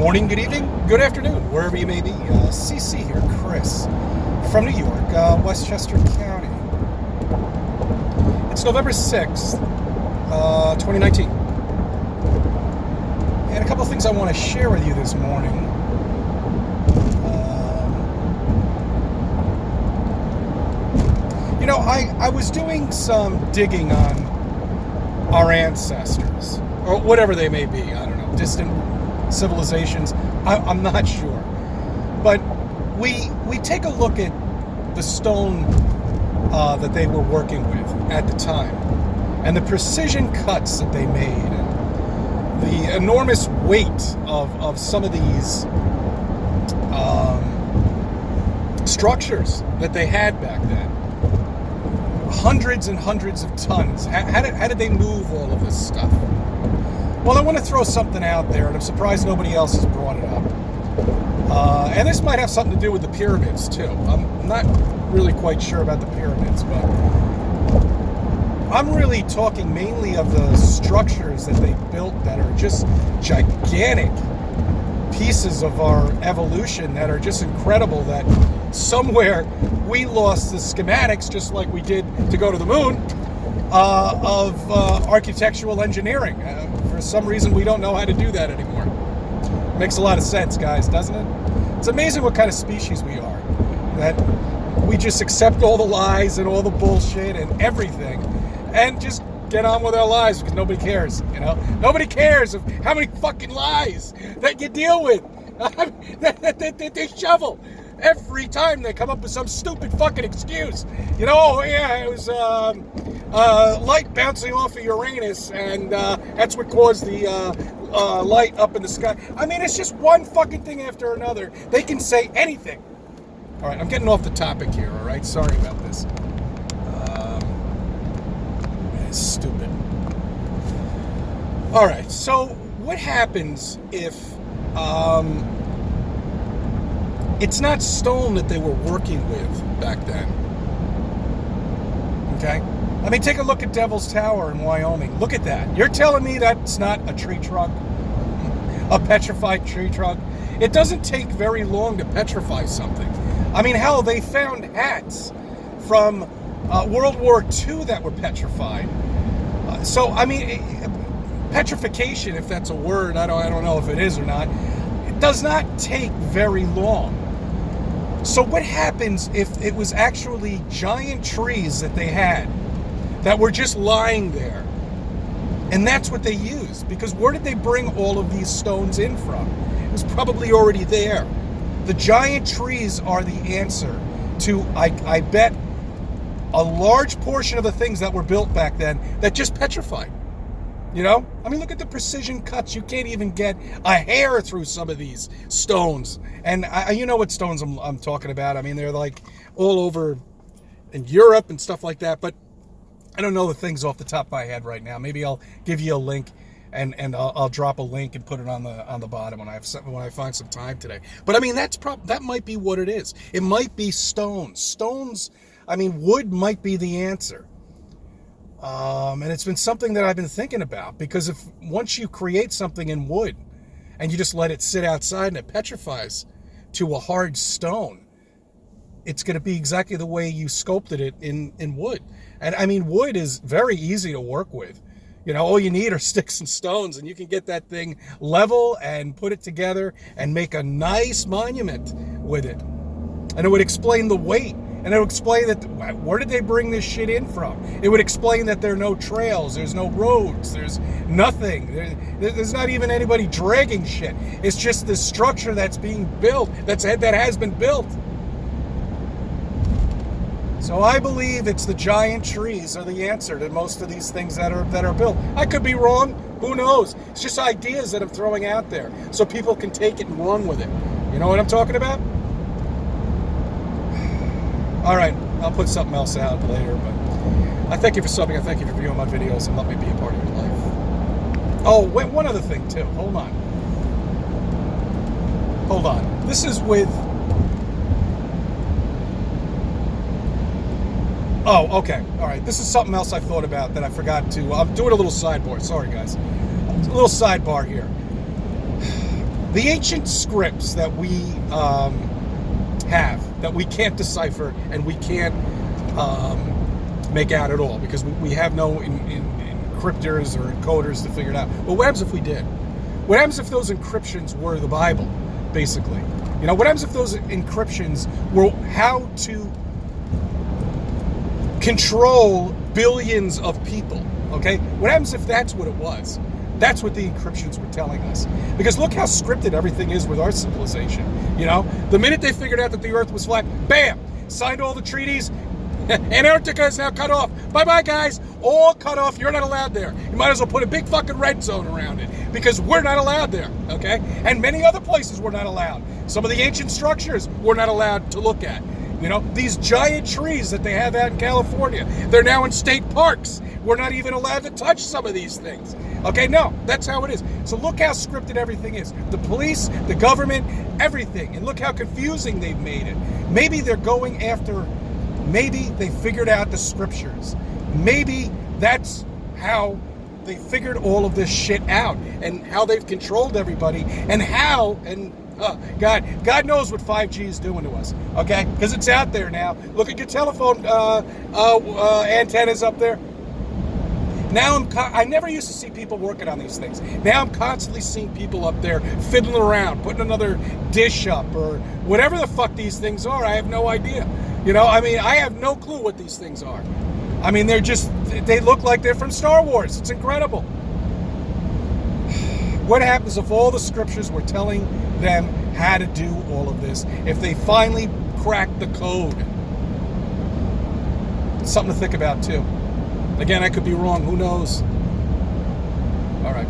morning, good evening, good afternoon, wherever you may be. CC here, Chris, from New York, Westchester County. It's November 6th, 2019. And a couple of things I want to share with you this morning. I was doing some digging on our ancestors, or whatever they may be. I don't know, distant civilizations. I'm not sure. But we take a look at the stone that they were working with at the time, and the precision cuts that they made, and the enormous weight of some of these structures that they had back then. Hundreds and hundreds of tons. How did they move all of this stuff? Well, I want to throw something out there, and I'm surprised nobody else has brought it up. And this might have something to do with the pyramids, too. I'm not really quite sure about the pyramids, but I'm really talking mainly of the structures that they built that are just gigantic pieces of our evolution that are just incredible, that somewhere we lost the schematics, just like we did to go to the moon, of architectural engineering. For some reason, we don't know how to do that anymore. Makes a lot of sense, guys, doesn't it? It's amazing what kind of species we are, that we just accept all the lies and all the bullshit and everything and just get on with our lives because nobody cares, Nobody cares of how many fucking lies that you deal with. They shovel every time they come up with some stupid fucking excuse. Oh yeah, it was light bouncing off of Uranus, and that's what caused the light up in the sky. I mean, it's just one fucking thing after another. They can say anything. All right, I'm getting off the topic here, all right? Sorry about this. It's stupid. All right, so what happens if it's not stone that they were working with back then? Okay? I mean, take a look at Devil's Tower in Wyoming. Look at that. You're telling me that's not a tree trunk? A petrified tree trunk? It doesn't take very long to petrify something. I mean, hell, they found hats from World War II that were petrified. So, I mean, petrification, if that's a word, I don't know if it is or not, it does not take very long. So what happens if it was actually giant trees that they had that were just lying there? And that's what they used. Because where did they bring all of these stones in from? It was probably already there. The giant trees are the answer to, I bet, a large portion of the things that were built back then that just petrified. I mean, look at the precision cuts. You can't even get a hair through some of these stones. And you know what stones I'm talking about. I mean, they're like all over in Europe and stuff like that. But I don't know the things off the top of my head right now. Maybe I'll give you a link, and I'll drop a link and put it on the bottom when I find some time today. But I mean, that might be what it is. It might be stones. Stones. I mean, wood might be the answer. And it's been something that I've been thinking about, because once you create something in wood and you just let it sit outside and it petrifies to a hard stone, it's going to be exactly the way you sculpted it in wood. And I mean, wood is very easy to work with. All you need are sticks and stones, and you can get that thing level and put it together and make a nice monument with it. And it would explain the weight. And it would explain that, where did they bring this shit in from? It would explain that there are no trails, there's no roads, there's nothing. There's not even anybody dragging shit. It's just this structure that's being built, that has been built. So I believe it's the giant trees are the answer to most of these things that are built. I could be wrong. Who knows? It's just ideas that I'm throwing out there so people can take it and run with it. You know what I'm talking about? All right, I'll put something else out later, but I thank you for subbing. I thank you for viewing my videos and let me be a part of your life. Oh, wait, one other thing, too. Hold on. This is with... Oh, okay. All right. This is something else I thought about that I forgot to... I'm doing a little sidebar. Sorry, guys. A little sidebar here. The ancient scripts that we have, that we can't decipher and we can't make out at all, because we have no encryptors or encoders to figure it out. Well, what happens if we did? What happens if those encryptions were the Bible, basically? You know, what happens if those encryptions were how to control billions of people? Okay? What happens if that's what it was? That's what the encryptions were telling us. Because look how scripted everything is with our civilization. You know, the minute they figured out that the earth was flat, bam, signed all the treaties. Antarctica is now cut off. Bye-bye, guys. All cut off. You're not allowed there. You might as well put a big fucking red zone around it, because we're not allowed there, okay? And many other places we're not allowed. Some of the ancient structures we're not allowed to look at. You know, these giant trees that they have out in California, they're now in state parks. We're not even allowed to touch some of these things. Okay, no, that's how it is. So look how scripted everything is. The police, the government, everything. And look how confusing they've made it. Maybe they're going after, maybe they figured out the scriptures. Maybe that's how they figured all of this shit out, and how they've controlled everybody, and how, and God knows what 5G is doing to us, okay? Because it's out there now. Look at your telephone antennas up there. Now I never used to see people working on these things. Now I'm constantly seeing people up there fiddling around, putting another dish up or whatever the fuck these things are. I have no idea. You know, I mean, I have no clue what these things are. I mean, they look like they're from Star Wars. It's incredible. What happens if all the scriptures were telling them how to do all of this? If they finally cracked the code? It's something to think about too. Again, I could be wrong. Who knows? All right.